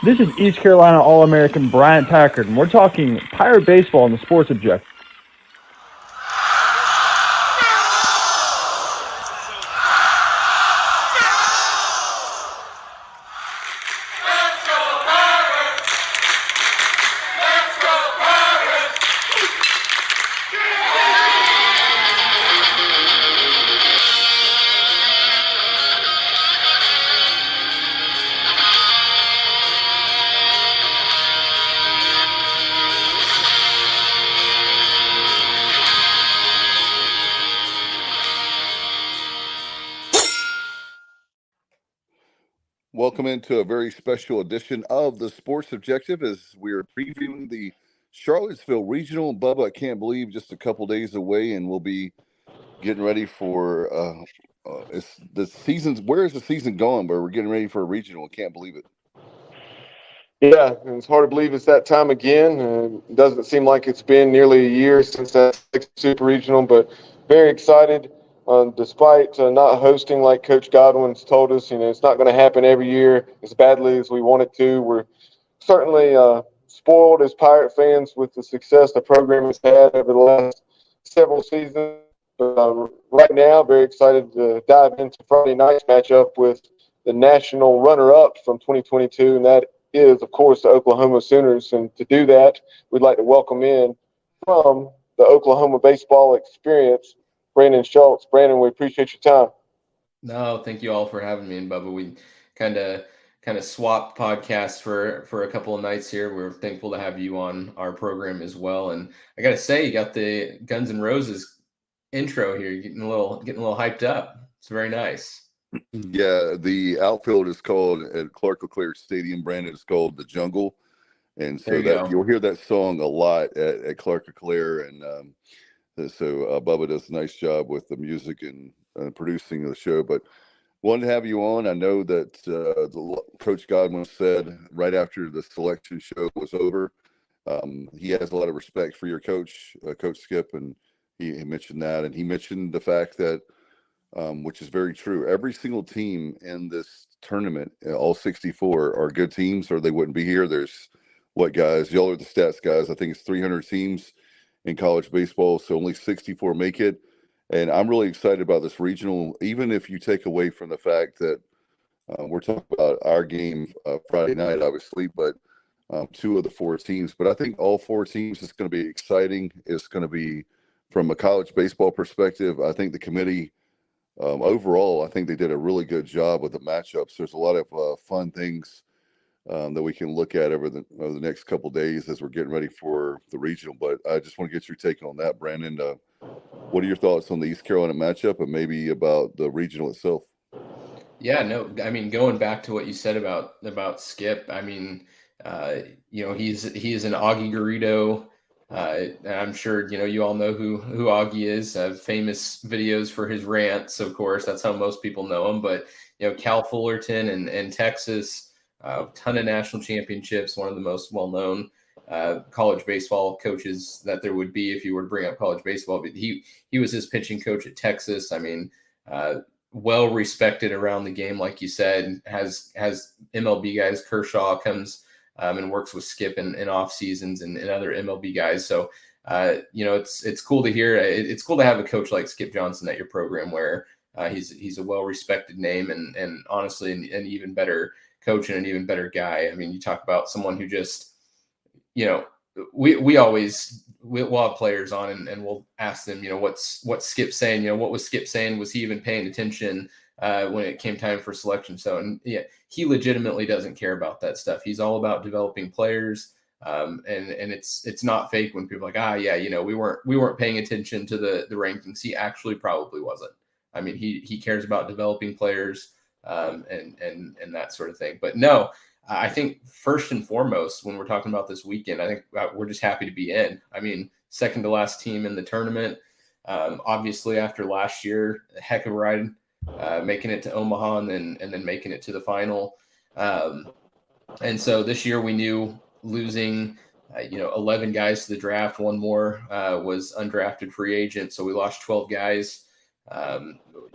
This is East Carolina All-American Bryant Packard, and we're talking Pirate baseball and the sports objective. Welcome into a very special edition of the Sports Objective as we are previewing the Charlottesville Regional. Bubba, I can't believe just a couple days away, and we'll be getting ready for it's the season's. Where is the season going? But we're getting ready for a regional. I can't believe it. Yeah, and it's hard to believe it's that time again. It doesn't seem like it's been nearly a year since that sixth super regional, but very excited. Despite not hosting like Coach Godwin's told us, it's not going to happen every year as badly as we want it to. We're certainly spoiled as Pirate fans with the success the program has had over the last several seasons. But right now, very excited to dive into Friday night's matchup with the national runner-up from 2022, and that is, of course, the Oklahoma Sooners. And to do that, we'd like to welcome in from the Oklahoma baseball experience, Brandon Schultz. Brandon, we appreciate your time. No, thank you all for having me. And Bubba, we kind of swapped podcasts for a couple of nights here. We're thankful to have you on our program as well. And I got to say, you got the Guns N' Roses intro here. You're getting a little hyped up. It's very nice. Yeah, the outfield is called at Clark LeClaire Stadium. Brandon, is called the Jungle, and so you'll hear that song a lot at Clark LeClaire. And so Bubba does a nice job with the music and producing the show. But wanted to have you on. I know that Coach Godwin said right after the selection show was over, he has a lot of respect for your coach, Coach Skip, and he mentioned that. And he mentioned the fact that, which is very true, every single team in this tournament, all 64, are good teams, or they wouldn't be here. There's guys? Y'all are the stats guys. I think it's 300 teams in college baseball, so only 64 make it. And I'm really excited about this regional, even if you take away from the fact that we're talking about our game Friday night, obviously, but two of the four teams. But I think all four teams is going to be exciting. It's going to be, from a college baseball perspective, I think the committee, overall, I think they did a really good job with the matchups. There's a lot of fun things that we can look at over the next couple of days as we're getting ready for the regional. But I just want to get your take on that, Brandon. What are your thoughts on the East Carolina matchup and maybe about the regional itself? Yeah, no, I mean, going back to what you said about Skip, I mean, he's an Augie Garrido. I'm sure, you all know who Augie is. Famous videos for his rants, of course. That's how most people know him. But, Cal Fullerton and Texas, a ton of national championships, one of the most well-known college baseball coaches that there would be if you were to bring up college baseball. But he was his pitching coach at Texas. I mean, well respected around the game, like you said. Has MLB guys. Kershaw comes and works with Skip in off seasons and other MLB guys. So it's cool to hear. It's cool to have a coach like Skip Johnson at your program, where he's a well respected name and honestly an even better coach and an even better guy. I mean, you talk about someone who just, we'll have players on and we'll ask them, what's Skip saying? What was Skip saying? Was he even paying attention when it came time for selection? So, and yeah, he legitimately doesn't care about that stuff. He's all about developing players. And it's not fake when people are like, we weren't paying attention to the rankings. He actually probably wasn't. I mean, he cares about developing players and that sort of thing. But no, I think first and foremost, when we're talking about this weekend, I think we're just happy to be in. I mean, second to last team in the tournament. Obviously, after last year, a heck of a ride, making it to Omaha and then making it to the final. And so this year we knew losing, 11 guys to the draft. One more was undrafted free agent. So we lost 12 guys.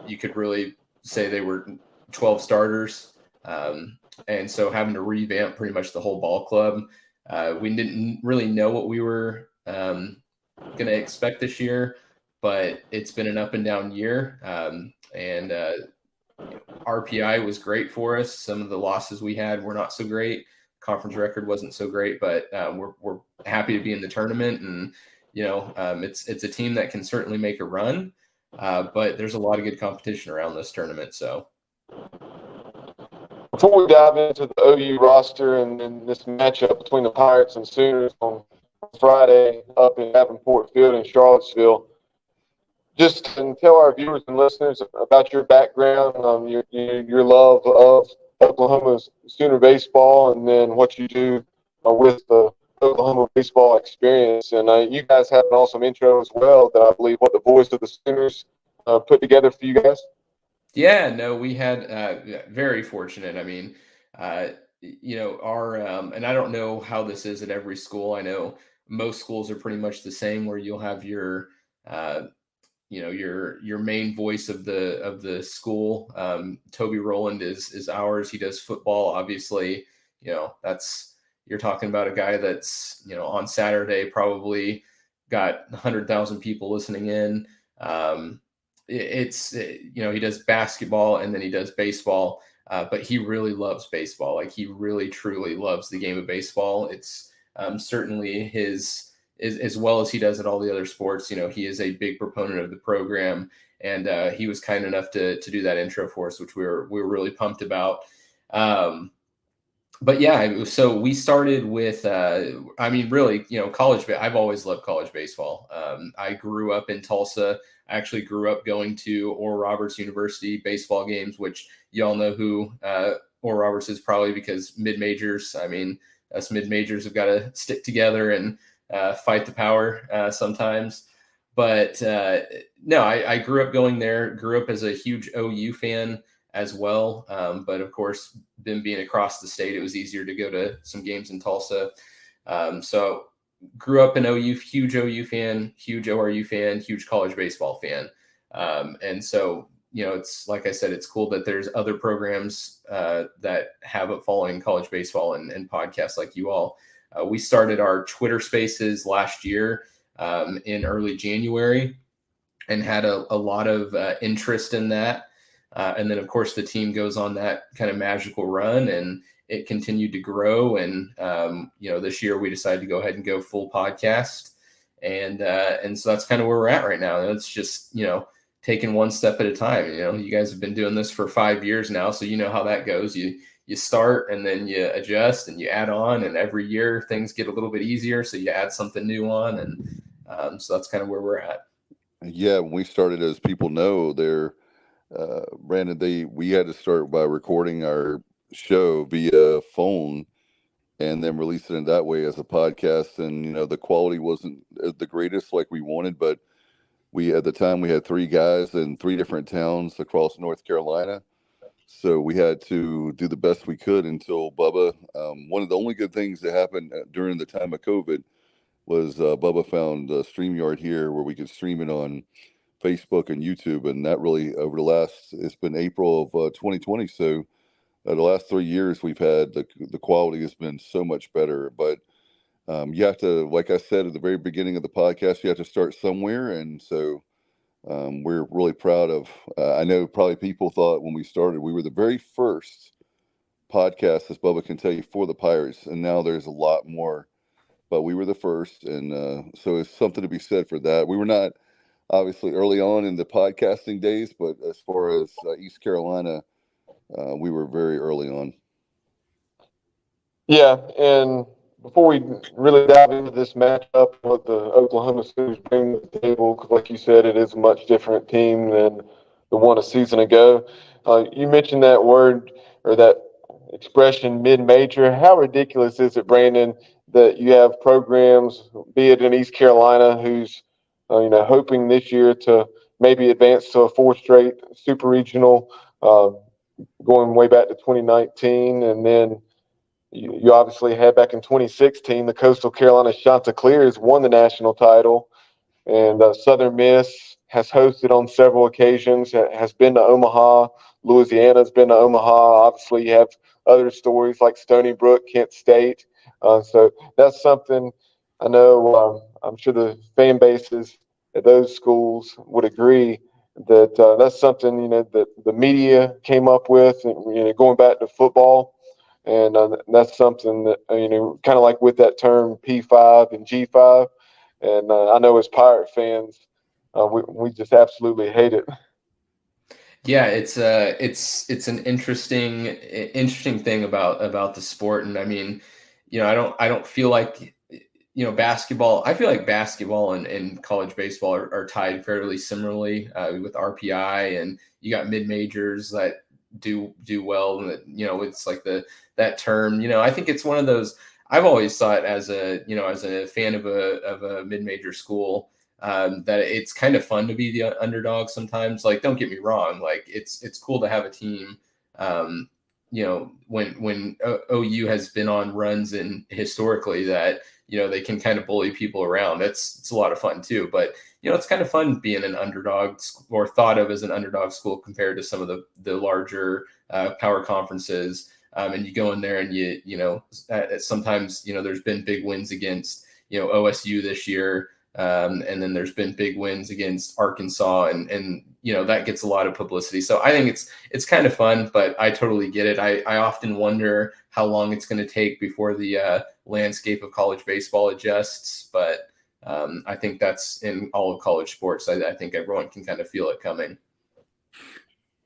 You could really say they were 12 starters. And so having to revamp pretty much the whole ball club. We didn't really know what we were going to expect this year, but it's been an up and down year. And RPI was great for us. Some of the losses we had were not so great. Conference record wasn't so great, but we're happy to be in the tournament. And, it's a team that can certainly make a run, but there's a lot of good competition around this tournament. So before we dive into the OU roster and this matchup between the Pirates and Sooners on Friday up in Davenport Field in Charlottesville, just tell our viewers and listeners about your background, your love of Oklahoma Sooner baseball, and then what you do with the Oklahoma baseball experience. And you guys have an awesome intro as well that I believe what the voice of the Sooners put together for you guys. Yeah, no, we had very fortunate. I mean, our and I don't know how this is at every school. I know most schools are pretty much the same, where you'll have your your main voice of the school. Toby Rowland is ours. He does football. Obviously, you're talking about a guy that's, on Saturday probably got 100,000 people listening in. He does basketball and then he does baseball, but he really loves baseball. Like, he really truly loves the game of baseball. It's certainly his, as well as he does at all the other sports. He is a big proponent of the program, and he was kind enough to do that intro for us, which we were really pumped about. But yeah, so we started with, really, college. I've always loved college baseball. I grew up in Tulsa. I actually grew up going to Oral Roberts University baseball games, which y'all know who Oral Roberts is probably, because mid-majors. I mean, us mid-majors have got to stick together and fight the power sometimes. But no, I grew up going there, grew up as a huge OU fan as well. But of course, them being across the state, it was easier to go to some games in Tulsa. So grew up an huge OU fan, huge ORU fan, huge college baseball fan. And so, it's like I said, it's cool that there's other programs that have a following college baseball and podcasts like you all. We started our Twitter Spaces last year in early January and had a lot of interest in that. And then, of course, the team goes on that kind of magical run, and it continued to grow. And, this year we decided to go ahead and go full podcast. And so that's kind of where we're at right now. And it's just, taking one step at a time. You guys have been doing this for 5 years now, so you know how that goes. You start and then you adjust and you add on, and every year things get a little bit easier. So you add something new on. And so that's kind of where we're at. Yeah. When we started, as people know, Brandon, we had to start by recording our show via phone and then release it in that way as a podcast. And, the quality wasn't the greatest like we wanted, but at the time we had 3 guys in 3 different towns across North Carolina. So we had to do the best we could until Bubba. One of the only good things that happened during the time of COVID was Bubba found StreamYard here where we could stream it on Facebook and YouTube. And that really, it's been April of 2020. So the last 3 years we've had, the quality has been so much better. But you have to, like I said at the very beginning of the podcast, you have to start somewhere. And so we're really proud of, I know probably people thought when we started, we were the very first podcast, as Bubba can tell you, for the Pirates. And now there's a lot more, but we were the first. And so it's something to be said for that. We were not obviously early on in the podcasting days, but as far as East Carolina, we were very early on. Yeah, and before we really dive into this matchup, what the Oklahoma Sooners bring to the table, because like you said, it is a much different team than the one a season ago. You mentioned that word or that expression, mid-major. How ridiculous is it, Brandon, that you have programs, be it in East Carolina, who's hoping this year to maybe advance to a 4th straight super regional, going way back to 2019, and then you obviously had back in 2016, the Coastal Carolina Chanticleers won the national title, and Southern Miss has hosted on several occasions, has been to Omaha Louisiana's been to Omaha. Obviously, you have other stories like Stony Brook, Kent State. So that's something I know. I'm sure the fan bases at those schools would agree that that's something that the media came up with. Going back to football, and that's something that kind of like with that term P5 and G5. And I know as Pirate fans, we just absolutely hate it. Yeah, it's an interesting thing about the sport. And I mean, I don't feel like, basketball. I feel like basketball and college baseball are tied fairly similarly with RPI, and you got mid majors that do well. And it's like that term. I think it's one of those. I've always thought as a fan of a mid major school. That it's kind of fun to be the underdog sometimes. Like, don't get me wrong. Like, it's cool to have a team. When OU has been on runs and historically that, they can kind of bully people around. It's a lot of fun too. But, it's kind of fun being an underdog or thought of as an underdog school compared to some of the larger power conferences. And you go in there and sometimes, there's been big wins against, OSU this year. And then there's been big wins against Arkansas and that gets a lot of publicity. So I think it's kind of fun, but I totally get it. I often wonder how long it's going to take before the landscape of college baseball adjusts. But I think that's in all of college sports. I think everyone can kind of feel it coming.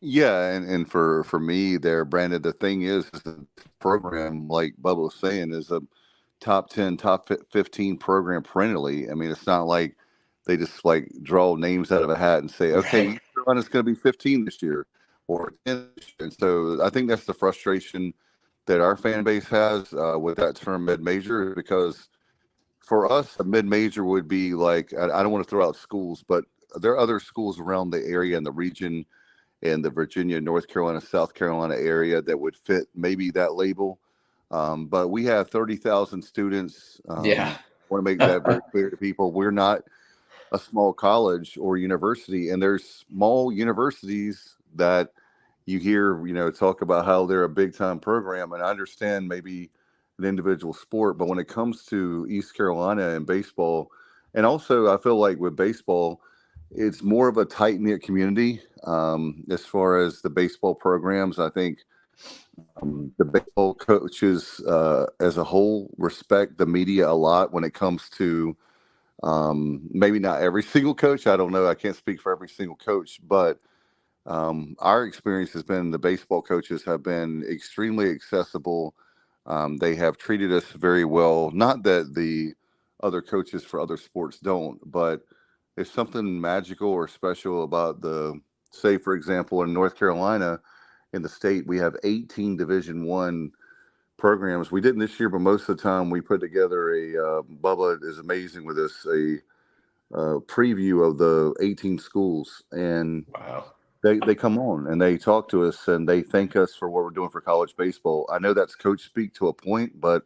Yeah, and for me there, Brandon, the thing is the program, like Bubba was saying, is a top 10, top 15 program perennially. I mean, it's not like they just like draw names out of a hat and say, okay, East Carolina's going to be 15 this year or 10 this year. And so I think that's the frustration that our fan base has with that term mid-major, because for us, a mid-major would be like, I don't want to throw out schools, but there are other schools around the area and the region in the Virginia, North Carolina, South Carolina area that would fit maybe that label. But we have 30,000 students. Yeah. I want to make that very clear to people. We're not a small college or university, and there's small universities that you hear, talk about how they're a big time program. And I understand maybe an individual sport, but when it comes to East Carolina and baseball, and also I feel like with baseball, it's more of a tight knit community as far as the baseball programs. I think the baseball coaches as a whole respect the media a lot when it comes to maybe not every single coach. I don't know. I can't speak for every single coach, but our experience has been the baseball coaches have been extremely accessible. They have treated us very well. Not that the other coaches for other sports don't, but there's something magical or special about say, for example, in North Carolina, in the state, we have 18 Division I programs. We didn't this year, but most of the time we put together Bubba is amazing with this, a preview of the 18 schools. And wow. They come on and they talk to us and they thank us for what we're doing for college baseball. I know that's coach speak to a point, but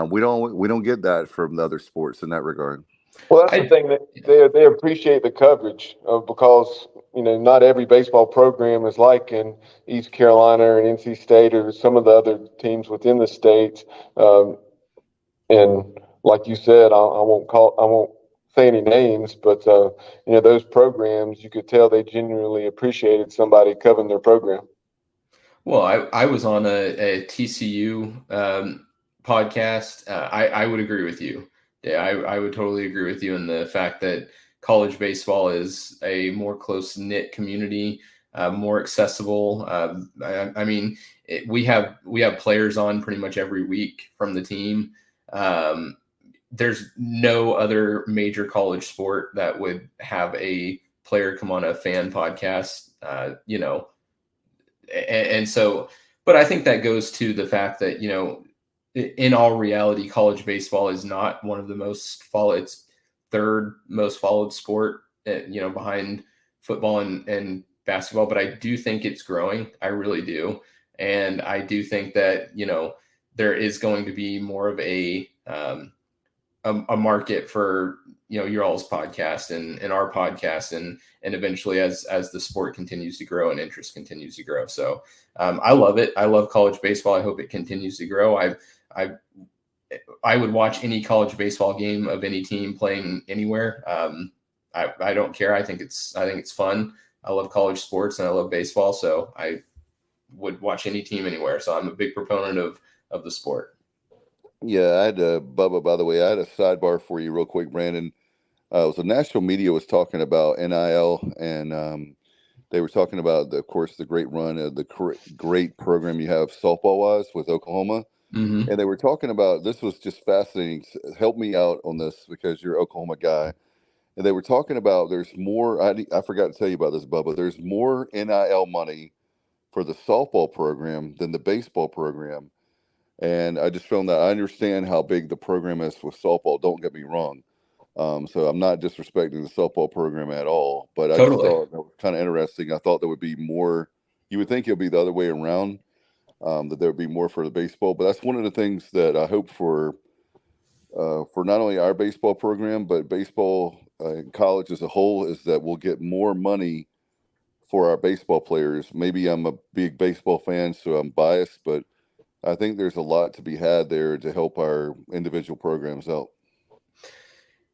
we don't get that from the other sports in that regard. Well, that's the thing that they appreciate the coverage because not every baseball program is like in East Carolina or NC State or some of the other teams within the states. And like you said, I won't say any names, but those programs, you could tell they genuinely appreciated somebody covering their program. Well, I was on a TCU podcast. I would agree with you. Yeah, I would totally agree with you in the fact that college baseball is a more close-knit community, more accessible. I mean, we have players on pretty much every week from the team. There's no other major college sport that would have a player come on a fan podcast, and so, but I think that goes to the fact that, in all reality, college baseball is not one of the most followed. It's third most followed sport, behind football and basketball. But I do think it's growing. I really do. And I do think that, there is going to be more of a a market for, your all's podcast and our podcast, and eventually as the sport continues to grow and interest continues to grow. So I love it. I love college baseball. I hope it continues to grow. I would watch any college baseball game of any team playing anywhere. I don't care. I think it's fun. I love college sports and I love baseball. So I would watch any team anywhere. So I'm a big proponent of the sport. Yeah, I had Bubba, by the way, I had a sidebar for you real quick, Brandon. So national media was talking about NIL, and they were talking about, of course, the great run of the great program you have softball-wise with Oklahoma. Mm-hmm. And they were talking about, this was just fascinating. Help me out on this because you're an Oklahoma guy. And they were talking about there's more, I forgot to tell you about this, Bubba. There's more NIL money for the softball program than the baseball program. And I just found that I understand how big the program is with softball. Don't get me wrong. So I'm not disrespecting the softball program at all, but I just thought it was kind of interesting. I thought there would be more. You would think it would be the other way around, that there would be more for the baseball. But that's one of the things that I hope for not only our baseball program, but baseball in college as a whole, is that we'll get more money for our baseball players. Maybe I'm a big baseball fan, so I'm biased, but I think there's a lot to be had there to help our individual programs out.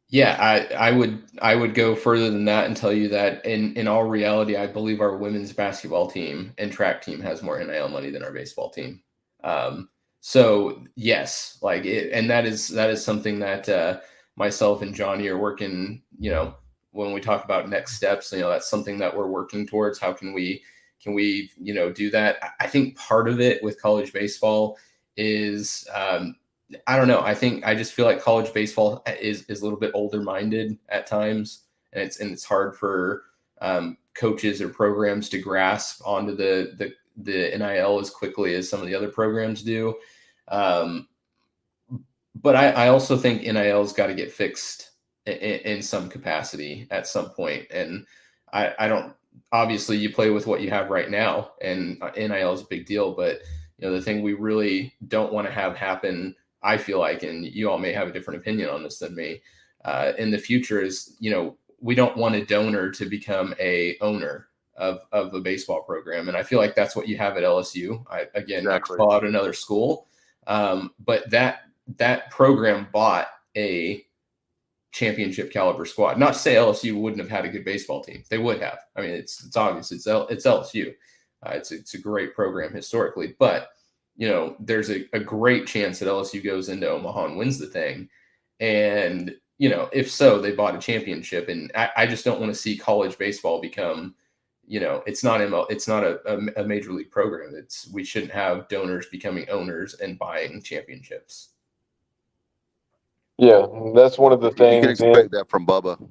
Yeah, I would go further than that and tell you that in all reality, I believe our women's basketball team and track team has more NIL money than our baseball team. So yes, and that is something that myself and Johnny are working. When we talk about next steps, that's something that we're working towards. How can we do that? I think part of it with college baseball is, I don't know. I just feel like college baseball is a little bit older minded at times, and it's hard for coaches or programs to grasp onto the NIL as quickly as some of the other programs do. But I also think NIL's got to get fixed in some capacity at some point. And I don't, obviously you play with what you have right now, and NIL is a big deal, but the thing we really don't want to have happen, I feel like, and you all may have a different opinion on this than me, in the future is, we don't want a donor to become a owner of a baseball program. And I feel like that's what you have at LSU. Again, not to call out another school, but that program bought a championship caliber squad. Not to say LSU wouldn't have had a good baseball team. They would have. I mean, it's obvious it's LSU. It's a great program historically, but there's a great chance that LSU goes into Omaha and wins the thing. And, if so, they bought a championship. And I just don't want to see college baseball become, it's not a major league program. We shouldn't have donors becoming owners and buying championships. Yeah, that's one of the things. You can expect that from Bubba.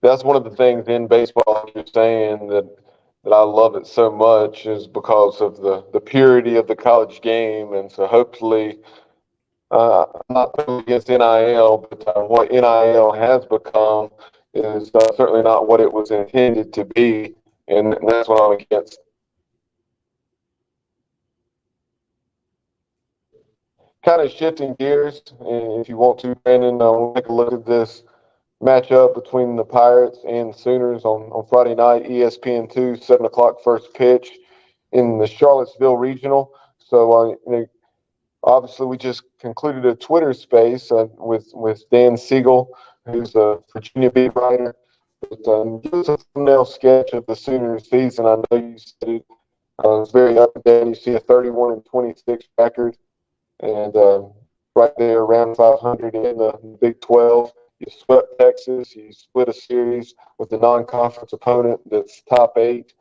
That's one of the things in baseball, like you're saying, that I love it so much, is because of the purity of the college game. And so hopefully, I'm not totally against NIL, but what NIL has become is certainly not what it was intended to be. And that's what I'm against. Kind of shifting gears, and if you want to, Brandon, we'll take a look at this matchup between the Pirates and Sooners on Friday night, ESPN2, 7 o'clock first pitch in the Charlottesville Regional. So, obviously, we just concluded a Twitter space with Dan Siegel, who's a Virginia beat writer. But give us a thumbnail sketch of the Sooners season. I know you said it was very up and down. You see a 31-26 record. And right there, around 500 in the Big 12. You swept Texas. You split a series with a non-conference opponent that's top 8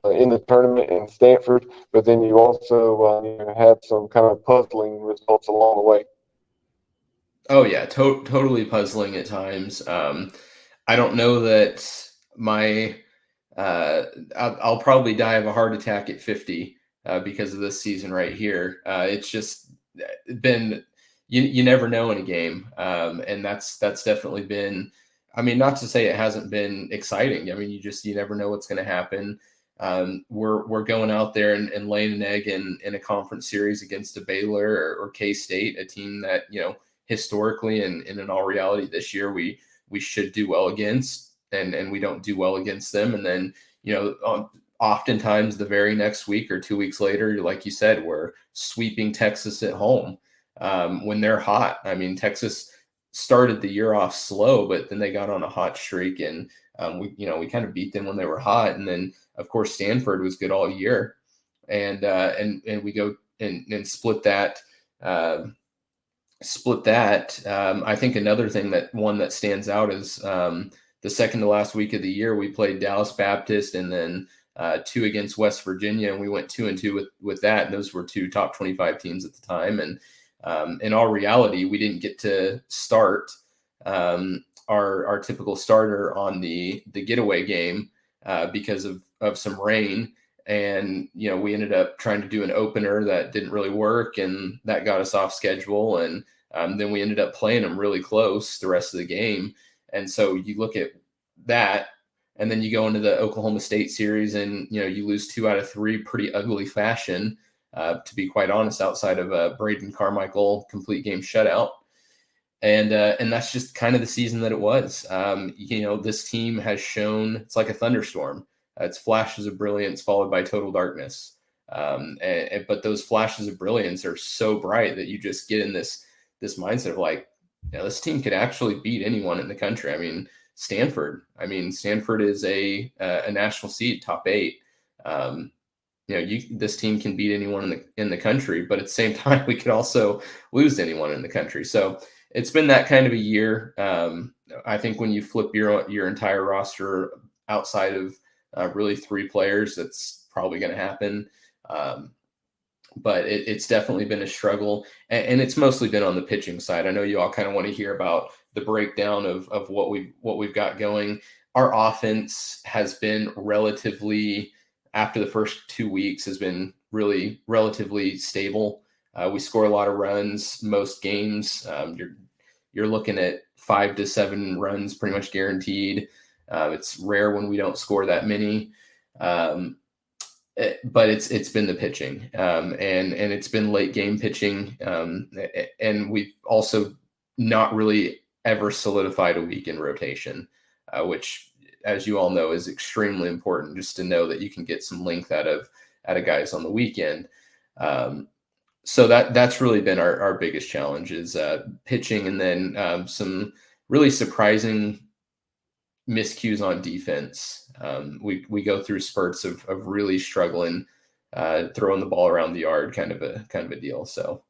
in the tournament in Stanford. But then you also had some kind of puzzling results along the way. Oh, yeah, totally puzzling at times. I don't know that I'll probably die of a heart attack at 50 because of this season right here. It's just been, you never know in a game. And that's definitely been, I mean, not to say it hasn't been exciting. I mean, you never know what's going to happen. We're going out there and laying an egg in a conference series against a Baylor or K-State, a team that, historically and in all reality this year we should do well against, and we don't do well against them. And then, oftentimes the very next week or 2 weeks later, like you said, we're sweeping Texas at home when they're hot. I mean, Texas started the year off slow, but then they got on a hot streak, and we kind of beat them when they were hot. And then of course Stanford was good all year, and we go and split that. I think another thing that stands out is the second to last week of the year, we played Dallas Baptist and then 2 against West Virginia, and we went 2-2 with that. And those were 2 top 25 teams at the time. And in all reality, we didn't get to start our typical starter on the getaway game because of some rain. And, we ended up trying to do an opener that didn't really work, and that got us off schedule. And then we ended up playing them really close the rest of the game. And so you look at that, and then you go into the Oklahoma State series and, you lose 2 out of 3 pretty ugly fashion, to be quite honest, outside of a Braden Carmichael complete game shutout. And that's just kind of the season that it was. This team has shown it's like a thunderstorm. It's flashes of brilliance followed by total darkness. But those flashes of brilliance are so bright that you just get in this mindset of like, this team could actually beat anyone in the country. I mean, Stanford is a national seed, top 8. This team can beat anyone in the country, but at the same time, we could also lose to anyone in the country. So it's been that kind of a year. I think when you flip your entire roster outside of really 3 players, that's probably going to happen. But it's definitely been a struggle, and it's mostly been on the pitching side. I know you all kind of want to hear about the breakdown of what we've got going. Our offense has been relatively, after the first 2 weeks, has been really relatively stable. We score a lot of runs most games. You're looking at 5 to 7 runs pretty much guaranteed. It's rare when we don't score that many. But it's been the pitching, and it's been late game pitching, and we've also not really ever solidified a week in rotation, which, as you all know, is extremely important, just to know that you can get some length out of guys on the weekend. So that's really been our biggest challenge is pitching, and then some really surprising miscues on defense. We go through spurts of really struggling, throwing the ball around the yard, kind of a deal. So,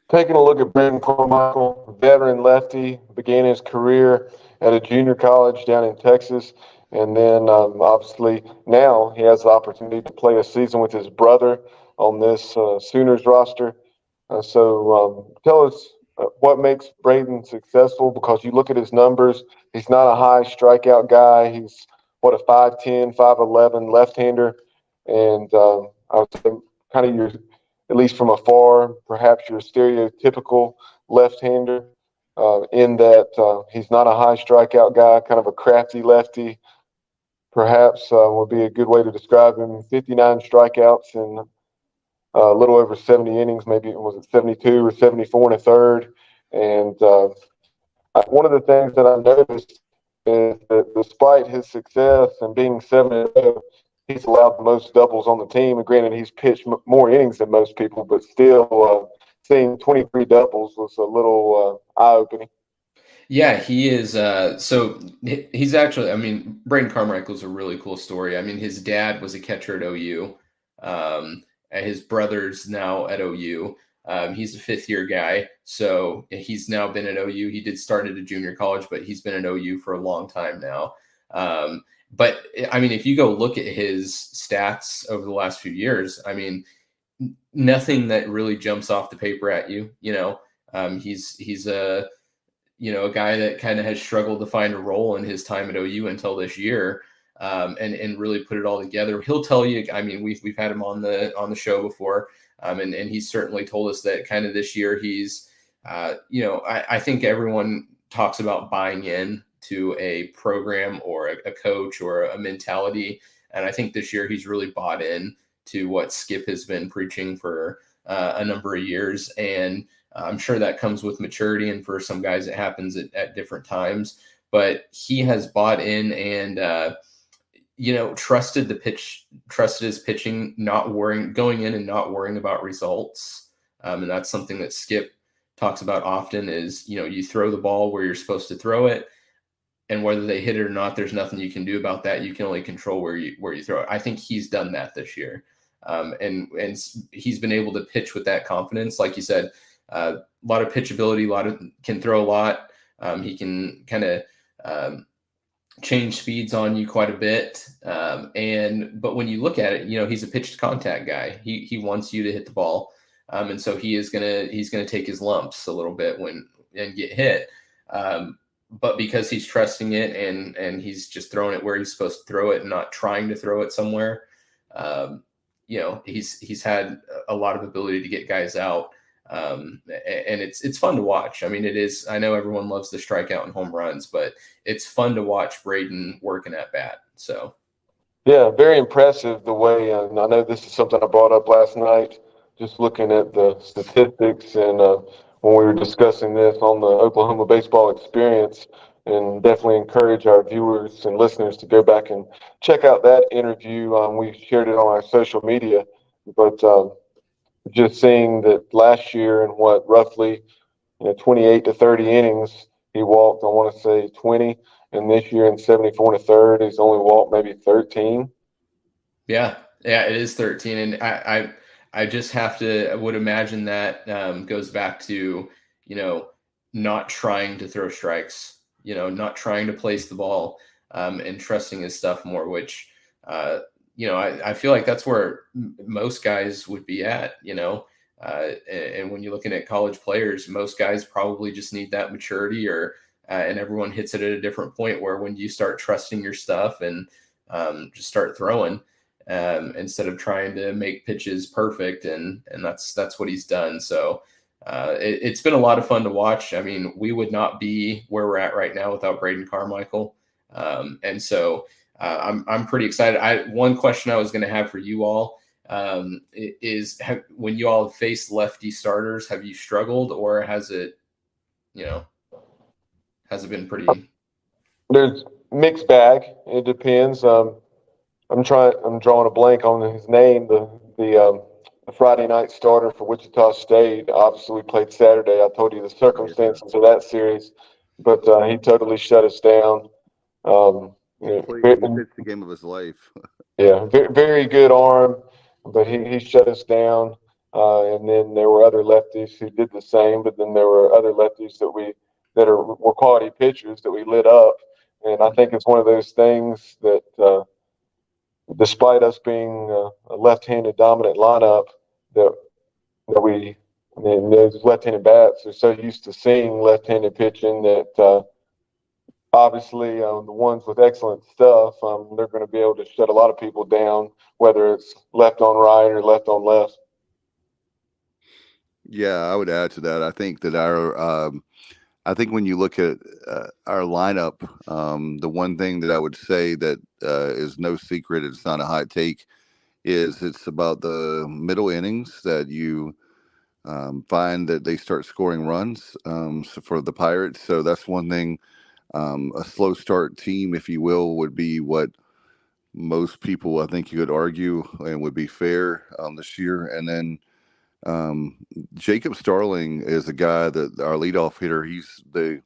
taking a look at Braden Carmichael, veteran lefty, began his career at a junior college down in Texas, and then obviously now he has the opportunity to play a season with his brother on this Sooners roster. So tell us what makes Braden successful, because you look at his numbers, he's not a high strikeout guy. He's a 5'10", 5'11" left-hander, and I would say kind of your, at least from afar, perhaps your stereotypical left-hander in that he's not a high strikeout guy, kind of a crafty lefty, perhaps would be a good way to describe him. 59 strikeouts in a little over 70 innings, maybe was it 72 or 74 and a third. And one of the things that I noticed is that despite his success and being 7-0, he's allowed the most doubles on the team. And granted, he's pitched more innings than most people, but still seeing 23 doubles was a little eye-opening. Yeah, he is. So he's actually, Braden Carmichael's a really cool story. I mean, his dad was a catcher at OU. His brother's now at OU. He's a 5th-year guy, so he's now been at OU. He did start at a junior college, but he's been at OU for a long time now. But if you go look at his stats over the last few years, nothing that really jumps off the paper at you. He's a guy that kind of has struggled to find a role in his time at OU until this year. And really put it all together. He'll tell you, we've had him on the show before, and he's certainly told us that kind of this year he's, I think everyone talks about buying in to a program or a coach or a mentality, and I think this year he's really bought in to what Skip has been preaching for a number of years, and I'm sure that comes with maturity, and for some guys it happens at different times. But he has bought in and trusted his pitching, going in and not worrying about results. And that's something that Skip talks about often is, you throw the ball where you're supposed to throw it, and whether they hit it or not, there's nothing you can do about that. You can only control where you throw it. I think he's done that this year. And he's been able to pitch with that confidence. Like you said, a lot of pitchability, can throw a lot. He can kind of change speeds on you quite a bit. But when you look at it, he's a pitch to contact guy. He wants you to hit the ball. And so he's gonna take his lumps a little bit and get hit. But because he's trusting it and he's just throwing it where he's supposed to throw it and not trying to throw it somewhere, he's had a lot of ability to get guys out. And it's fun to watch. I mean, it is. I know everyone loves the strikeout and home runs, but it's fun to watch Braden working at bat. So, yeah, very impressive the way. And I know this is something I brought up last night, just looking at the statistics and when we were discussing this on the Oklahoma Baseball Experience, and definitely encourage our viewers and listeners to go back and check out that interview. We shared it on our social media, but just seeing that last year in roughly 28 to 30 innings, he walked, I want to say 20, and this year in 74 and a third, he's only walked maybe 13. Yeah, it is 13, and I just I would imagine that goes back to not trying to throw strikes, not trying to place the ball, and trusting his stuff more, which I feel like that's where most guys would be at, and when you're looking at college players, most guys probably just need that maturity and everyone hits it at a different point where when you start trusting your stuff and just start throwing instead of trying to make pitches perfect. And that's what he's done. So it's been a lot of fun to watch. I mean, we would not be where we're at right now without Braden Carmichael. And so I'm pretty excited. One question I was going to have for you all is when you all have faced lefty starters, have you struggled, or has it been pretty? There's mixed bag. It depends. I'm drawing a blank on his name. The Friday night starter for Wichita State. Obviously, we played Saturday. I told you the circumstances of that series, but he totally shut us down. He pitched the game of his life. Yeah, very, very good arm, but he shut us down. And then there were other lefties who did the same, but then there were other lefties that were quality pitchers that we lit up. And I think it's one of those things that despite us being a left-handed dominant lineup, that those left-handed bats are so used to seeing left-handed pitching that obviously the ones with excellent stuff, they're going to be able to shut a lot of people down, whether it's left on right or left on left. Yeah, I would add to that. I think that I think when you look at our lineup, the one thing that I would say that is no secret, it's not a hot take, is it's about the middle innings that you find that they start scoring runs for the Pirates. So that's one thing. A slow start team, if you will, would be what most people, I think you could argue, and would be fair this year. And then Jacob Starling is a guy that our leadoff hitter. He's the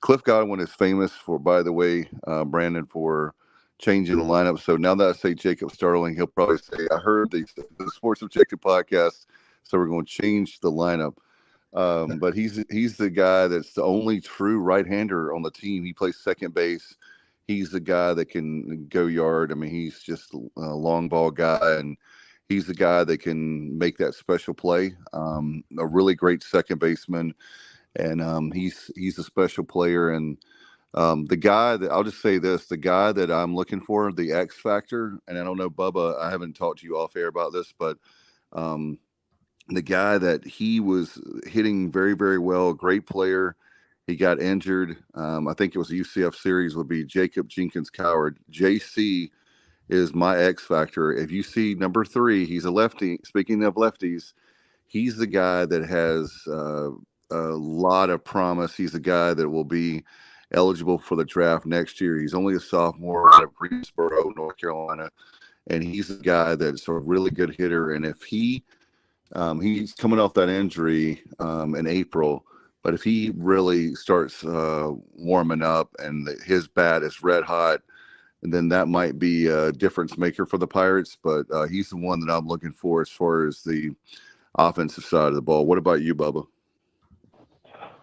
Cliff Godwin is famous for, by the way, Brandon, for changing the lineup. So now that I say Jacob Starling, he'll probably say, I heard the Sports Objective podcast, so we're going to change the lineup. But he's the guy that's the only true right-hander on the team. He plays second base. He's the guy that can go yard. I mean, he's just a long ball guy, and he's the guy that can make that special play. A really great second baseman, and he's a special player. And the guy that I'll just say this: the guy that I'm looking for, the X factor. And I don't know, Bubba, I haven't talked to you off air about this, but the guy that he was hitting very, very well, great player. He got injured. I think it was a UCF series, would be Jacob Jenkins Coward. JC is my X factor. If you see number 3, he's a lefty. Speaking of lefties, he's the guy that has a lot of promise. He's the guy that will be eligible for the draft next year. He's only a sophomore out of Greensboro, North Carolina, and he's the guy that's a really good hitter. And if he's coming off that injury in April, but if he really starts warming up and his bat is red hot, and then that might be a difference maker for the Pirates. But he's the one that I'm looking for as far as the offensive side of the ball. What about you, Bubba?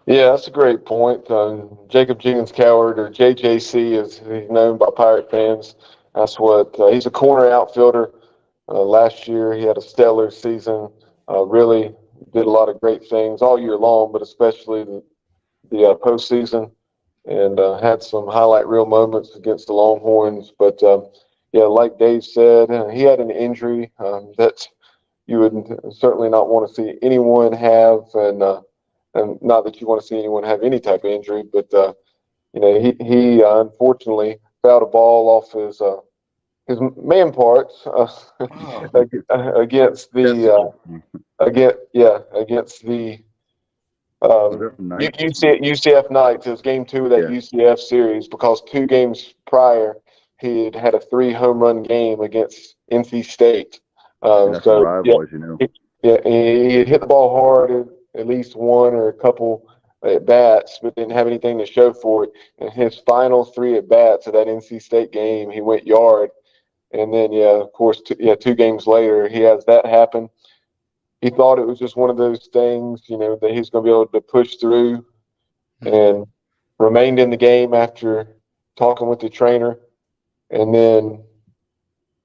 Yeah, that's a great point. Jacob Jenkins Coward, or JJC, as he's known by Pirate fans. That's what he's a corner outfielder. Last year, he had a stellar season. Really did a lot of great things all year long, but especially the postseason, and had some highlight reel moments against the Longhorns. But yeah, like Dave said, he had an injury that you would certainly not want to see anyone have, and not that you want to see anyone have any type of injury, but he unfortunately fouled a ball off his man parts against the UCF Knights. It was game 2 of that UCF series, because 2 games prior he had a 3 home run game against NC State. That's so rivals, he hit the ball hard at least one or a couple at bats, but didn't have anything to show for it. And his final 3 at bats of that NC State game, he went yard. And then, of course, 2 games later, he has that happen. He thought it was just one of those things, that he's going to be able to push through, and remained in the game after talking with the trainer. And then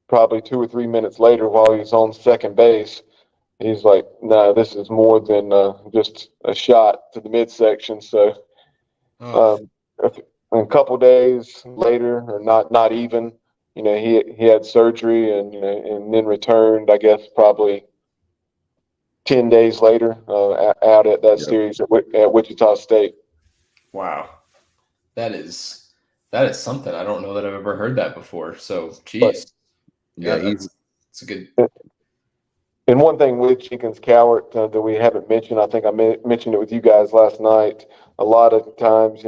probably 2 or 3 minutes later, while he's on second base, he's like, no, this is more than just a shot to the midsection. So a couple days later, or not even, he had surgery and then returned, I guess, probably 10 days later out at that series at Wichita State. Wow. That is something. I don't know that I've ever heard that before. So, geez. It's a good. And one thing with Jenkins Cowart that we haven't mentioned, I think I mentioned it with you guys last night. A lot of times,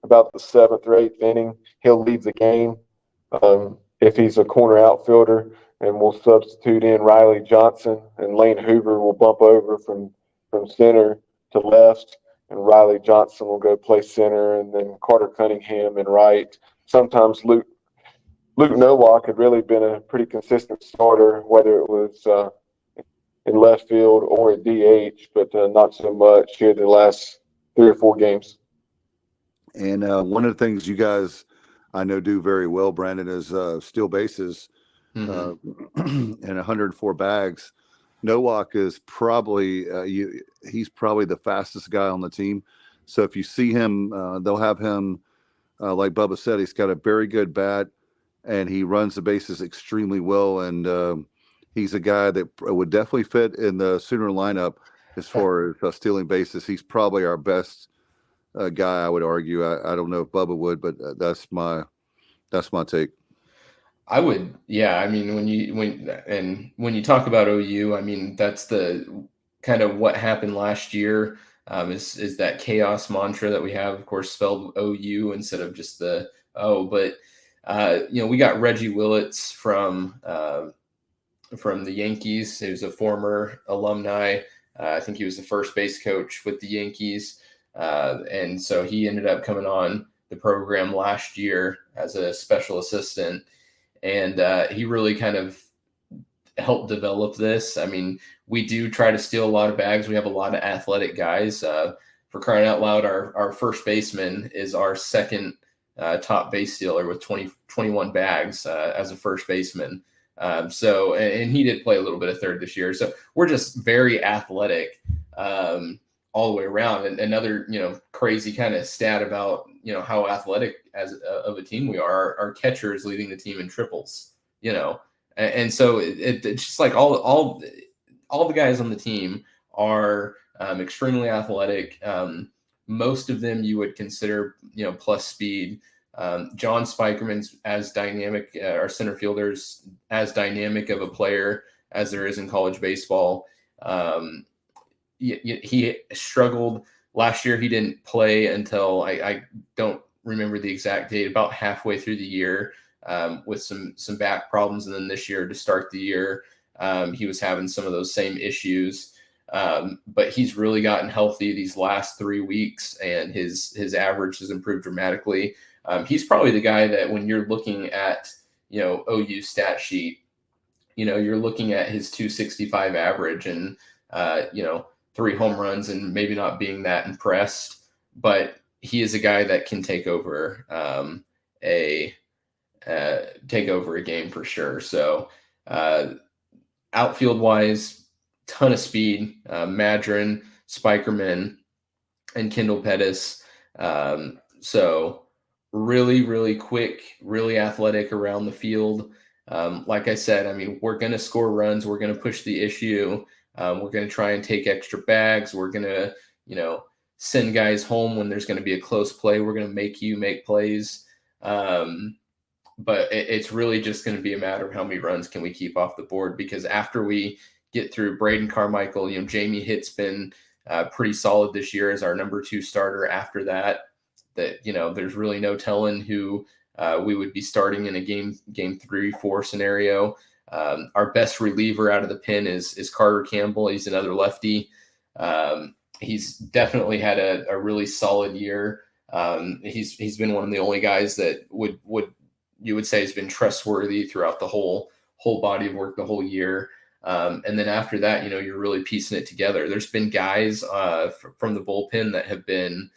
about the 7th or 8th inning, he'll leave the game if he's a corner outfielder, and we'll substitute in Riley Johnson, and Lane Hoover will bump over from center to left, and Riley Johnson will go play center, and then Carter Cunningham in right. Sometimes Luke Nowak had really been a pretty consistent starter, whether it was in left field or at DH, but not so much here the last 3 or 4 games. And one of the things you guys, I know, do very well, Brandon, is steal bases and 104 bags. Nowak is probably he's probably the fastest guy on the team. So if you see him, they'll have him, like Bubba said, he's got a very good bat, and he runs the bases extremely well. And he's a guy that would definitely fit in the Sooner lineup as far as stealing bases. He's probably our best guy, I would argue. I don't know if Bubba would, but that's my take. I would, yeah. I mean, when you talk about OU, I mean, that's the kind of what happened last year. Is that chaos mantra that we have, of course, spelled OU instead of just the O. But we got Reggie Willits from the Yankees. He was a former alumni. I think he was the first base coach with the Yankees. And so he ended up coming on the program last year as a special assistant. And he really kind of helped develop this. I mean, we do try to steal a lot of bags. We have a lot of athletic guys. For crying out loud, our first baseman is our second top base stealer with 21 bags as a first baseman. So he did play a little bit of third this year. So we're just very athletic all the way around. And another, crazy kind of stat about, how athletic of a team we are, our catcher is leading the team in triples, and so it's just like all the guys on the team are extremely athletic. Most of them you would consider, plus speed. John Spikerman's as dynamic, our center fielders as dynamic of a player as there is in college baseball. he struggled last year. He didn't play until I don't remember the exact date, about halfway through the year, with some back problems. And then this year, to start the year, he was having some of those same issues. But he's really gotten healthy these last 3 weeks, and his average has improved dramatically. He's probably the guy that when you're looking at, OU stat sheet, you're looking at his 265 average and, 3 home runs and maybe not being that impressed, but he is a guy that can take over a game for sure. So outfield wise, ton of speed, Madron, Spikerman, and Kendall Pettis. So really, really quick, really athletic around the field. Like I said, we're going to score runs. We're going to push the issue. We're going to try and take extra bags. We're going to, send guys home when there's going to be a close play. We're going to make you make plays. But it's really just going to be a matter of how many runs can we keep off the board, because after we get through Braden Carmichael, Jamie Hitt's been pretty solid this year as our number 2 starter. After that, there's really no telling who we would be starting in a game 3-4 scenario. Our best reliever out of the pen is Carter Campbell. He's another lefty. He's definitely had a really solid year. He's been one of the only guys that you would say has been trustworthy throughout the whole body of work the whole year. And then after that, you're really piecing it together. There's been guys from the bullpen that have been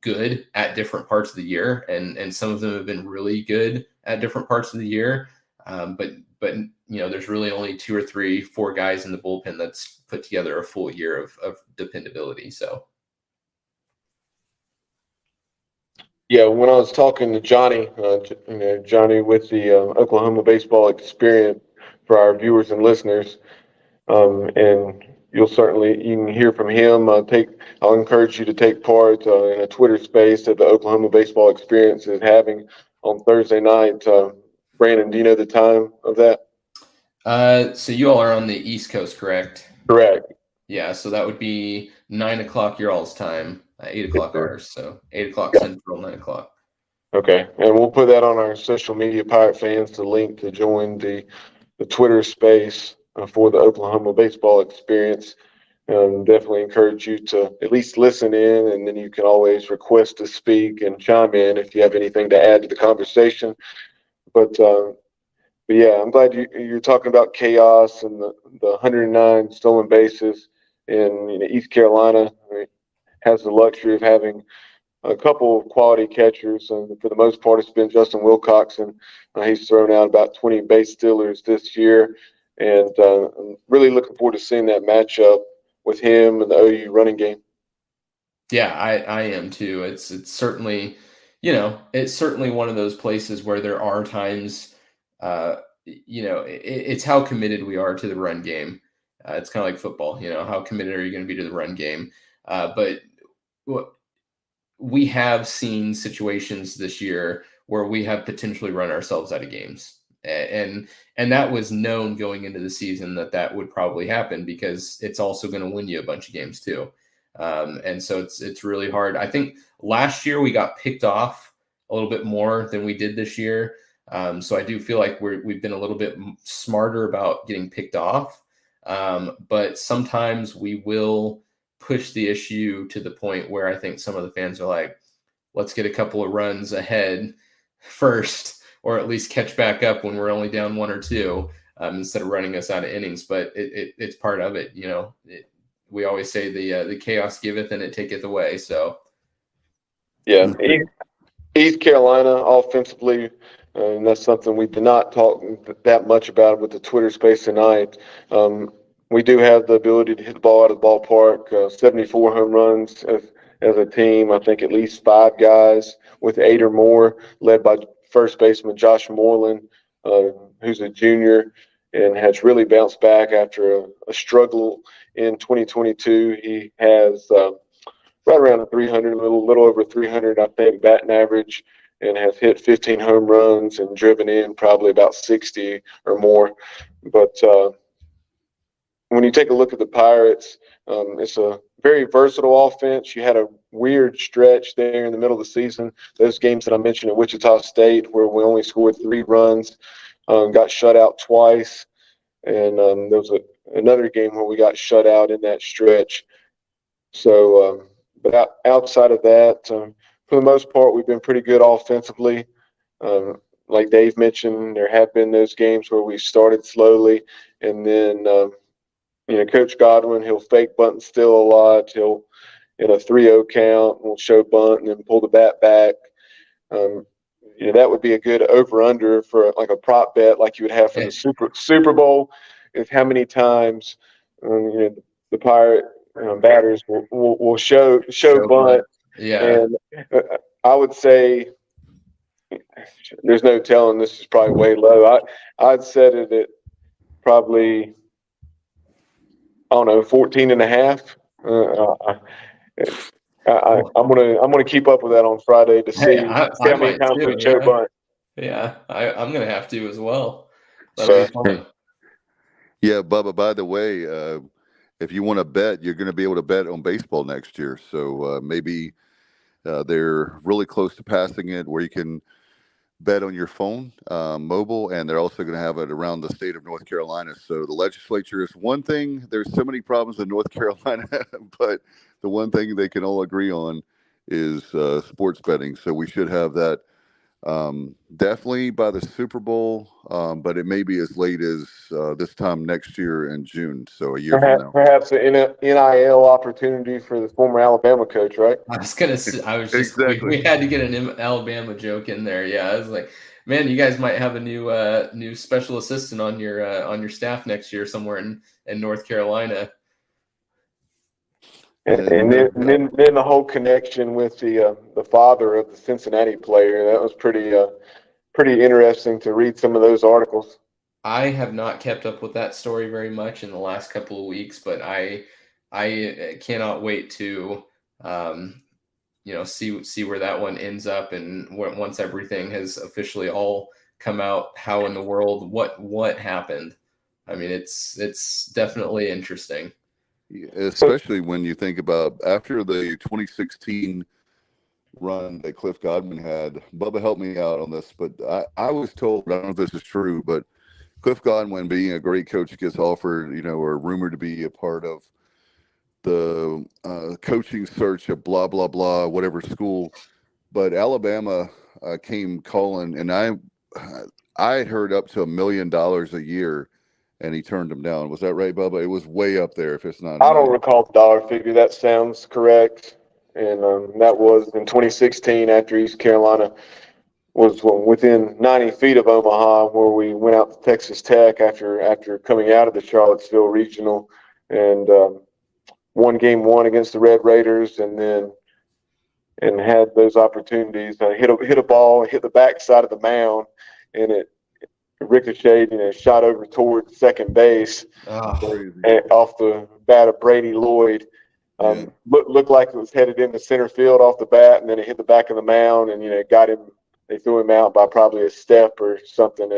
good at different parts of the year, and some of them have been really good at different parts of the year. But there's really only 2 or 3, 4 guys in the bullpen that's put together a full year of dependability. So. Yeah, when I was talking to Johnny, Johnny with the Oklahoma baseball experience for our viewers and listeners, and you can hear from him. I'll encourage you to take part in a Twitter space that the Oklahoma baseball experience is having on Thursday night. Brandon, do you know the time of that? So you all are on the East Coast, correct? Correct. Yeah, so that would be 9 o'clock your all's time, 8 o'clock ours. So 8 o'clock Central, 9 o'clock. Okay, and we'll put that on our social media, Pirate fans, the link to join the Twitter space for the Oklahoma baseball experience. Definitely encourage you to at least listen in, and then you can always request to speak and chime in if you have anything to add to the conversation. But yeah, I'm glad you're talking about chaos and the 109 stolen bases. And East Carolina has the luxury of having a couple of quality catchers, and for the most part, it's been Justin Wilcoxon. He's thrown out about 20 base stealers this year, and I'm really looking forward to seeing that matchup with him and the OU running game. Yeah, I am too. It's certainly, it's certainly one of those places where there are times, it's how committed we are to the run game. It's kind of like football, how committed are you going to be to the run game? But we have seen situations this year where we have potentially run ourselves out of games. And that was known going into the season that would probably happen, because it's also going to win you a bunch of games too. And so it's really hard. I think last year we got picked off a little bit more than we did this year. So I do feel like we've been a little bit smarter about getting picked off. But sometimes we will push the issue to the point where I think some of the fans are like, let's get a couple of runs ahead first, or at least catch back up when we're only down 1 or 2, instead of running us out of innings. But it's part of it. We always say the chaos giveth and it taketh away. So yeah, East Carolina offensively, and that's something we did not talk that much about with the Twitter space tonight. We do have the ability to hit the ball out of the ballpark, 74 home runs as a team. I think at least 5 guys with 8 or more, led by first baseman Josh Moreland, who's a junior and has really bounced back after a struggle in 2022. He has right around 300, a little over 300, I think, batting average, and has hit 15 home runs and driven in probably about 60 or more. But when you take a look at the Pirates, it's a very versatile offense. You had a weird stretch there in the middle of the season. Those games that I mentioned at Wichita State, where we only scored 3 runs, got shut out twice, and there was another game where we got shut out in that stretch. So, but outside of that, for the most part, we've been pretty good offensively. Like Dave mentioned, there have been those games where we started slowly, and then Coach Godwin, he'll fake bunt and steal a lot. He'll in a 3-0 count, we'll show bunt and then pull the bat back. That would be a good over/under for like a prop bet, like you would have for the Super Bowl. Is how many times the Pirate batters will show bunt. Yeah, and I would say there's no telling. This is probably way low. I'd set it at probably, I don't know, 14.5. I'm gonna keep up with that on Friday to see how many times we show bunt. Yeah, I'm gonna have to as well. So, be fun. Yeah, Bubba, by the way, if you want to bet, you're going to be able to bet on baseball next year. So maybe they're really close to passing it where you can bet on your phone, mobile, and they're also going to have it around the state of North Carolina. So the legislature is one thing. There's so many problems in North Carolina, but the one thing they can all agree on is sports betting. So we should have that definitely by the Super Bowl, but it may be as late as this time next year in June. So a year from now. Perhaps an NIL opportunity for the former Alabama coach, right? I was exactly. We had to get an Alabama joke in there. Yeah, I was like, man, you guys might have a new special assistant on your staff next year somewhere in North Carolina. And then the whole connection with the father of the Cincinnati player, that was pretty interesting to read some of those articles. I have not kept up with that story very much in the last couple of weeks, but I cannot wait to see where that one ends up, and once everything has officially all come out, how in the world what happened. I mean, it's definitely interesting. Especially when you think about after the 2016 run that Cliff Godwin had. Bubba, help me out on this, but I was told, I don't know if this is true, but Cliff Godwin, being a great coach, gets offered, or rumored to be a part of the coaching search of blah, blah, blah, whatever school. But Alabama came calling, and I had heard up to $1 million a year, and he turned them down. Was that right, Bubba? It was way up there, if it's not. I don't recall the dollar figure. That sounds correct. And that was in 2016 after East Carolina was within 90 feet of Omaha, where we went out to Texas Tech after coming out of the Charlottesville regional, and won game 1 against the Red Raiders, and had those opportunities. I hit a ball, hit the backside of the mound, and it ricocheted, shot over towards second base off the bat of Brady Lloyd. Looked like it was headed into center field off the bat, and then it hit the back of the mound, and got him. They threw him out by probably a step or something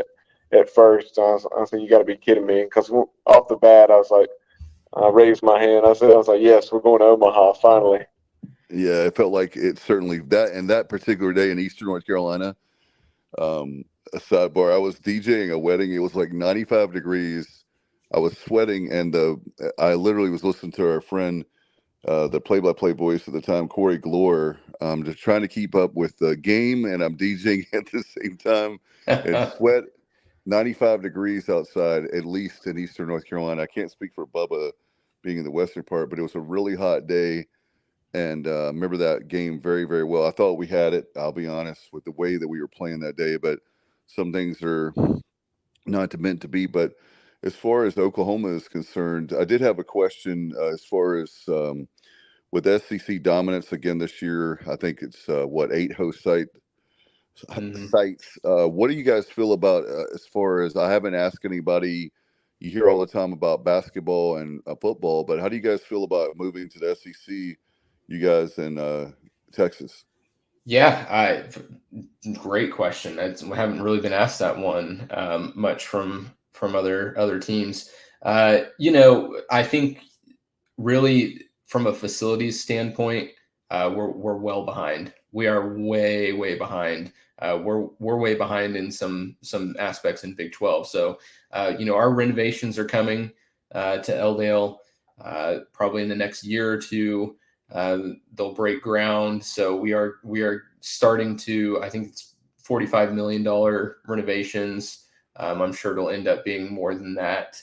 at first. I was like, you got to be kidding me, because off the bat, I was like, I raised my hand. I was like, yes, we're going to Omaha finally. Yeah, it felt like it certainly that particular day in Eastern North Carolina. A sidebar, I was DJing a wedding. It was like 95 degrees. I was sweating, and I literally was listening to our friend, the play-by-play voice at the time, Corey Glore, just trying to keep up with the game, and I'm DJing at the same time. And sweat, 95 degrees outside, at least in Eastern North Carolina. I can't speak for Bubba being in the western part, but it was a really hot day. And remember that game very, very well. I thought we had it, I'll be honest, with the way that we were playing that day, but some things are not meant to be. But as far as Oklahoma is concerned, I did have a question as far as with SEC dominance again this year. I think it's 8 host sites. What do you guys feel about as far as, I haven't asked anybody, you hear all the time about basketball and football, but how do you guys feel about moving to the SEC, you guys in Texas? Yeah, great question. I haven't really been asked that one much from other teams. I think really from a facilities standpoint, we're well behind. We are way, way behind. We're way behind in some aspects in Big 12. So, our renovations are coming to Elldale probably in the next year or two. They'll break ground. So we are starting to, I think it's $45 million renovations. I'm sure it'll end up being more than that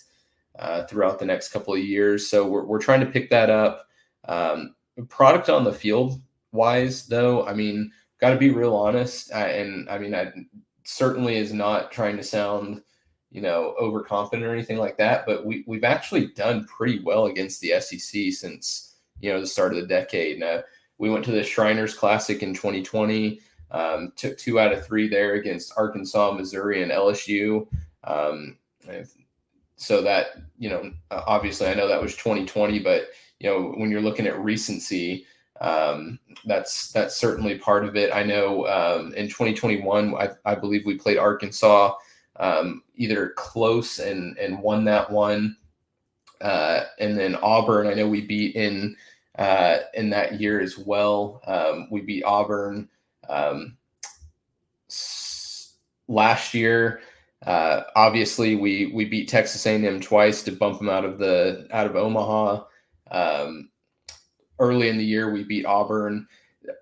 throughout the next couple of years. So we're trying to pick that up. Product on the field wise, though, I mean, got to be real honest. I certainly is not trying to sound, overconfident or anything like that, but we've actually done pretty well against the SEC since, the start of the decade. We went to the Shriners Classic in 2020, took 2 out of 3 there against Arkansas, Missouri, and LSU. So that, obviously I know that was 2020, but, when you're looking at recency, that's certainly part of it. I know in 2021, I believe we played Arkansas either close and won that one. And then Auburn, I know we beat in that year as well. We beat Auburn last year. Obviously we beat Texas A&M twice to bump them out of Omaha. Early in the year, we beat Auburn.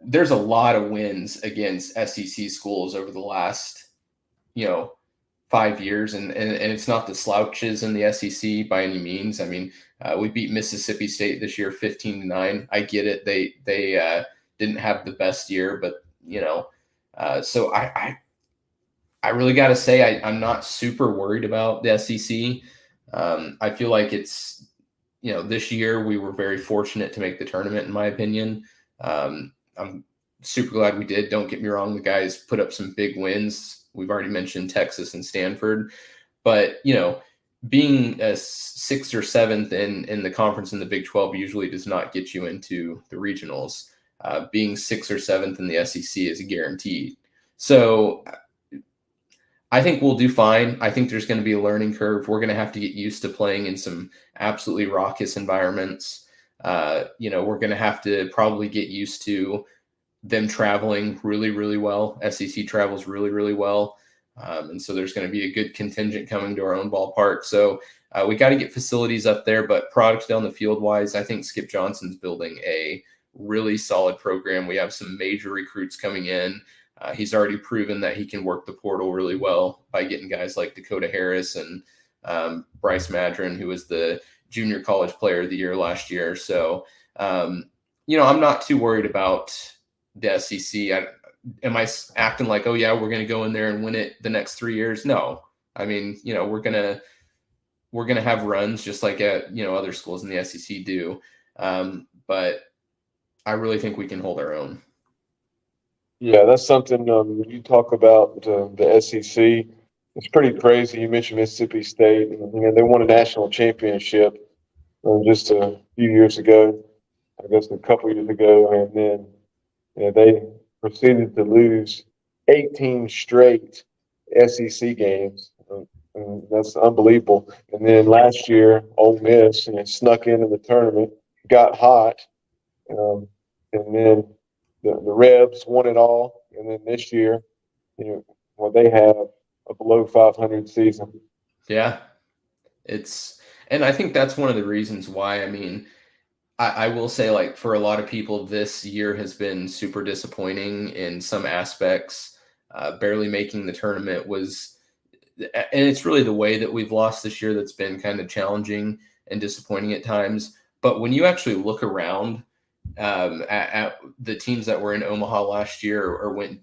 There's a lot of wins against SEC schools over the last, 5 years. And it's not the slouches in the SEC by any means. I mean, we beat Mississippi State this year, 15-9. I get it. They didn't have the best year, but, so I really got to say, I'm not super worried about the SEC. I feel like it's, this year we were very fortunate to make the tournament, in my opinion. I'm super glad we did. Don't get me wrong. The guys put up some big wins. We've already mentioned Texas and Stanford, but, being a 6th or 7th in the conference in the Big 12 usually does not get you into the regionals. Being 6th or 7th in the SEC is guaranteed. So I think we'll do fine. I think there's going to be a learning curve. We're going to have to get used to playing in some absolutely raucous environments. We're going to have to probably get used to them traveling really, really well. SEC travels really, really well. And so there's going to be a good contingent coming to our own ballpark. So we got to get facilities up there, but product down the field wise, I think Skip Johnson's building a really solid program. We have some major recruits coming in. He's already proven that he can work the portal really well by getting guys like Dakota Harris and Bryce Madron, who was the junior college player of the year last year. So, I'm not too worried about the SEC. Am I acting like, oh yeah, we're going to go in there and win it the next 3 years? No. I mean, we're going to have runs just like other schools in the SEC do. But I really think we can hold our own. Yeah, that's something when you talk about the SEC, it's pretty crazy. You mentioned Mississippi State. They won a national championship just a few years ago, I guess a couple years ago, and then they proceeded to lose 18 straight SEC games. And that's unbelievable. And then last year, Ole Miss snuck into the tournament, got hot, and then the Rebs won it all. And then this year, they have a below 500 season. Yeah, and I think that's one of the reasons why. I mean, I will say, like, for a lot of people, this year has been super disappointing in some aspects. Barely making the tournament and it's really the way that we've lost this year that's been kind of challenging and disappointing at times. But when you actually look around at the teams that were in Omaha last year, or went,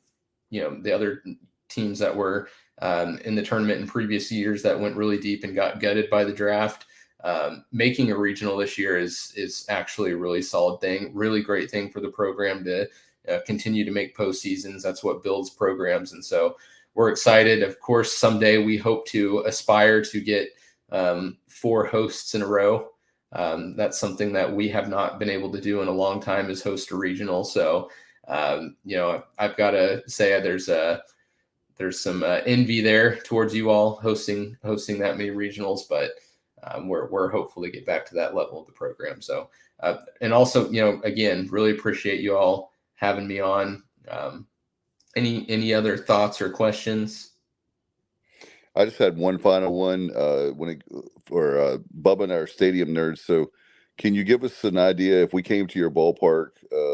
the other teams that were in the tournament in previous years that went really deep and got gutted by the draft, making a regional this year is actually a really solid thing, really great thing for the program to continue to make postseasons. That's what builds programs. And so we're excited. Of course, someday we hope to aspire to get 4 hosts in a row. That's something that we have not been able to do in a long time, is host a regional. So, I've got to say there's some envy there towards you all hosting that many regionals, but we're hopeful to get back to that level of the program. So, and also, again, really appreciate you all having me on. Any other thoughts or questions? I just had one final one for Bubba and our stadium nerds. So can you give us an idea if we came to your ballpark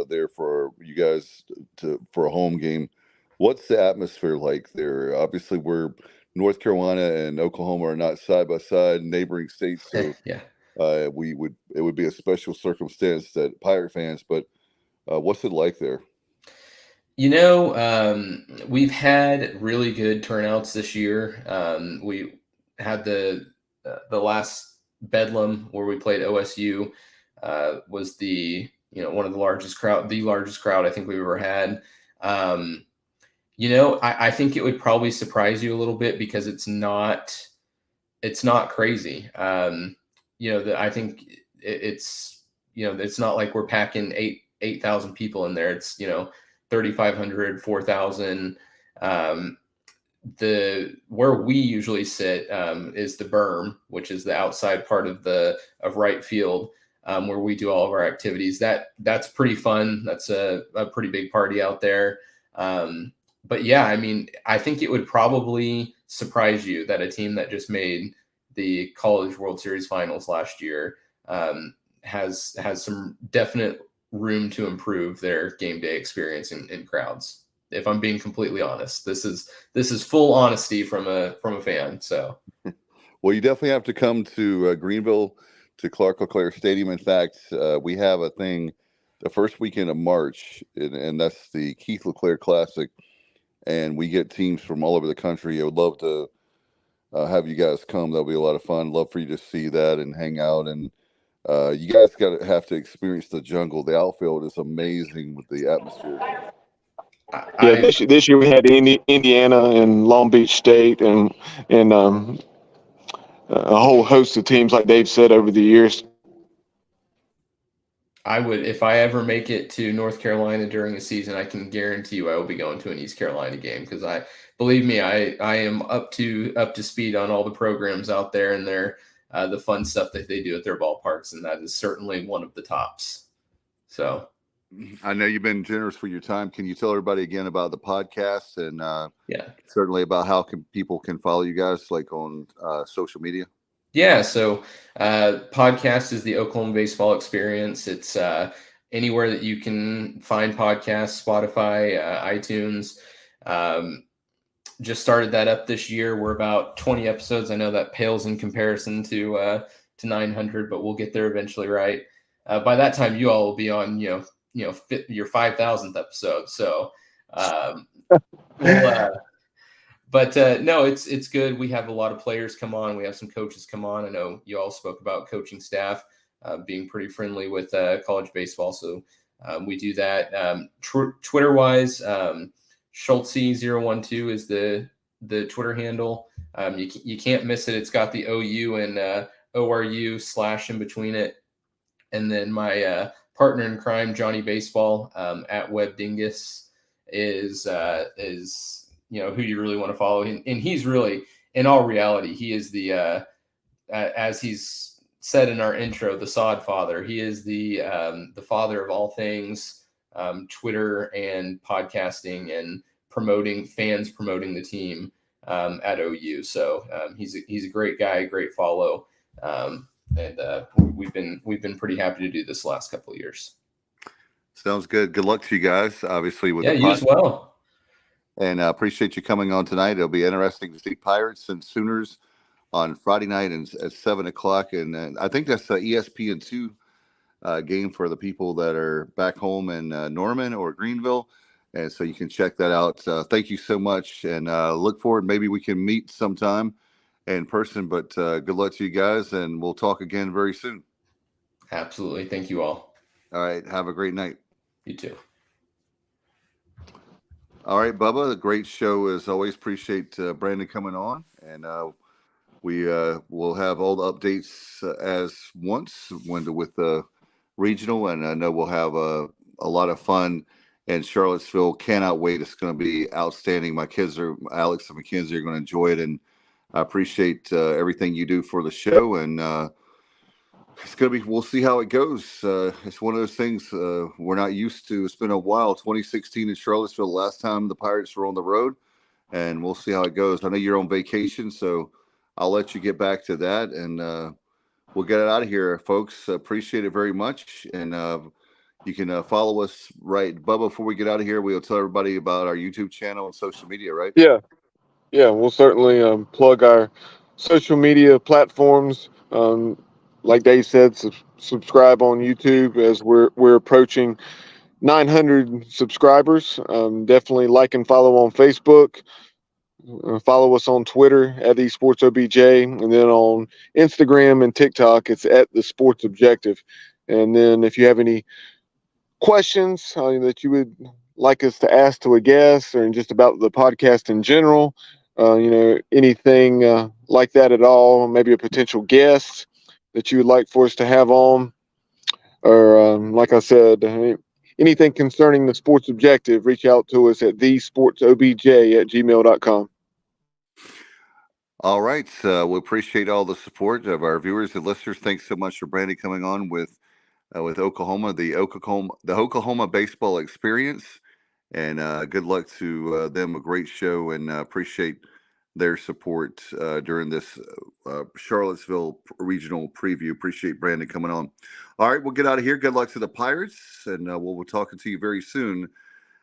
there for you guys for a home game, what's the atmosphere like there? Obviously, North Carolina and Oklahoma are not side by side, neighboring states. So yeah, it would be a special circumstance that Pirate fans, but what's it like there? We've had really good turnouts this year. We had the last Bedlam where we played OSU was one of the largest crowd I think we've ever had. I think it would probably surprise you a little bit because it's not crazy. I think it's not like we're packing 8,000 people in there. It's 3,500, 4,000. Where we usually sit is the berm, which is the outside part of right field, where we do all of our activities. That's pretty fun. That's a pretty big party out there. But yeah, I think it would probably surprise you that a team that just made the College World Series finals last year has some definite room to improve their game day experience in crowds. If I'm being completely honest, this is full honesty from a fan. So, well, you definitely have to come to Greenville to Clark LeClair Stadium. In fact, we have a thing the first weekend of March, and that's the Keith LeClair Classic, and we get teams from all over the country. I would love to have you guys come. That'll be a lot of fun. Love for you to see that and hang out. And you guys have to experience the jungle. The outfield is amazing with the atmosphere. This year we had Indiana and Long Beach State and a whole host of teams, like Dave said, over the years. I would, if I ever make it to North Carolina during the season, I can guarantee you I will be going to an East Carolina game because believe me, I am up to speed on all the programs out there and the fun stuff that they do at their ballparks, and that is certainly one of the tops. So I know you've been generous with your time. Can you tell everybody again about the podcast and certainly about how people can follow you guys like on social media? Yeah, so podcast is the Oklahoma Baseball Experience. It's anywhere that you can find podcasts, Spotify, iTunes. Just started that up this year. We're about 20 episodes. I know that pales in comparison to 900, but we'll get there eventually, right? By that time, you all will be on, your 5,000th episode. So, no, it's good. We have a lot of players come on. We have some coaches come on. I know you all spoke about coaching staff being pretty friendly with college baseball. So we do that. Twitter-wise, Schultz012 is the Twitter handle. You can't miss it. It's got the OU and ORU / in between it. And then my partner in crime, Johnny Baseball at Web Dingus is who you really want to follow. And he's really, in all reality, he is the as he's said in our intro, the sod father. He is the father of all things Twitter and podcasting and promoting the team at OU. So he's a great guy, great follow, and we've been pretty happy to do this the last couple of years. Sounds good. Good luck to you guys. Obviously, with you as well. And I appreciate you coming on tonight. It'll be interesting to see Pirates and Sooners on Friday night at 7:00, and I think that's the ESPN2 game for the people that are back home in Norman or Greenville. And so you can check that out. Thank you so much, and look forward. Maybe we can meet sometime in person, but good luck to you guys, and we'll talk again very soon. Absolutely. Thank you all. All right. Have a great night. You too. All right, Bubba, a great show as always. Appreciate Brandon coming on, and we will have all the updates with the regional, and I know we'll have a lot of fun in Charlottesville. Cannot wait. It's going to be outstanding. My kids Alex and Mackenzie are going to enjoy it, and I appreciate everything you do for the show, and it's going to be, we'll see how it goes. It's one of those things we're not used to. It's been a while, 2016 in Charlottesville, last time the Pirates were on the road, and we'll see how it goes. I know you're on vacation, so I'll let you get back to that, and we'll get it out of here, folks. Appreciate it very much, and you can follow us, right? Bubba, before we get out of here, we'll tell everybody about our YouTube channel and social media, right? Yeah, we'll certainly plug our social media platforms. Like Dave said, subscribe on YouTube as we're approaching 900 subscribers. Definitely like and follow on Facebook. Follow us on Twitter at eSportsOBJ, and then on Instagram and TikTok, it's at The Sports Objective. And then if you have any questions that you would like us to ask to a guest, or just about the podcast in general, anything like that at all, maybe a potential guest that you would like for us to have on, or like I said, anything concerning the Sports Objective, reach out to us at thesportsobj@gmail.com. All right. We appreciate all the support of our viewers and listeners. Thanks so much for Brandy coming on with Oklahoma, the Oklahoma baseball experience, and good luck to them. A great show, and appreciate their support during this Charlottesville regional preview. Appreciate Brandon coming on. All right, we'll get out of here. Good luck to the Pirates, and we'll be talking to you very soon.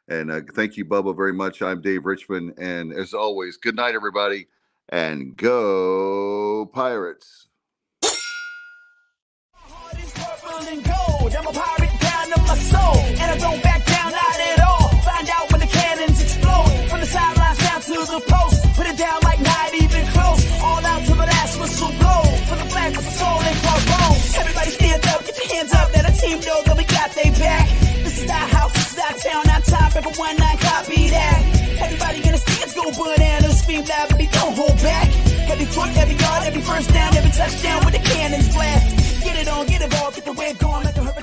And thank you, Bubba, very much. I'm Dave Richmond, and as always, good night, everybody, and go Pirates. I'm a pirate down to my soul, and I don't back down, not at all. Find out when the cannons explode, from the sidelines down to the post. Put it down like not even close. All out to the last whistle blow. From the flag with the soul and crossbones. Everybody stand up, get your hands up. Let our team know that we got they back. This is our house, this is our town, our time. Remember 1-9, copy that. Everybody in the stands go bananas, scream loud, but we don't hold back. Every foot, every yard, every first down, every touchdown with the cannons blast. Get it on, get it all, get the wave going.